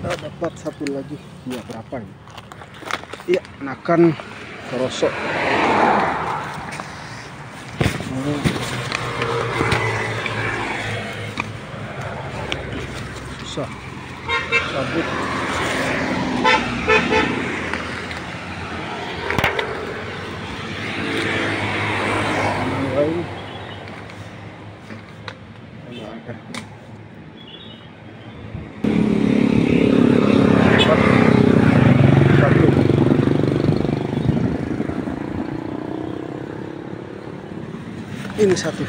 dapat satu lagi. Ya berapa ini? Iya, nakan korosok. Susah sabut. Mulai ada. Satu. Ini satu.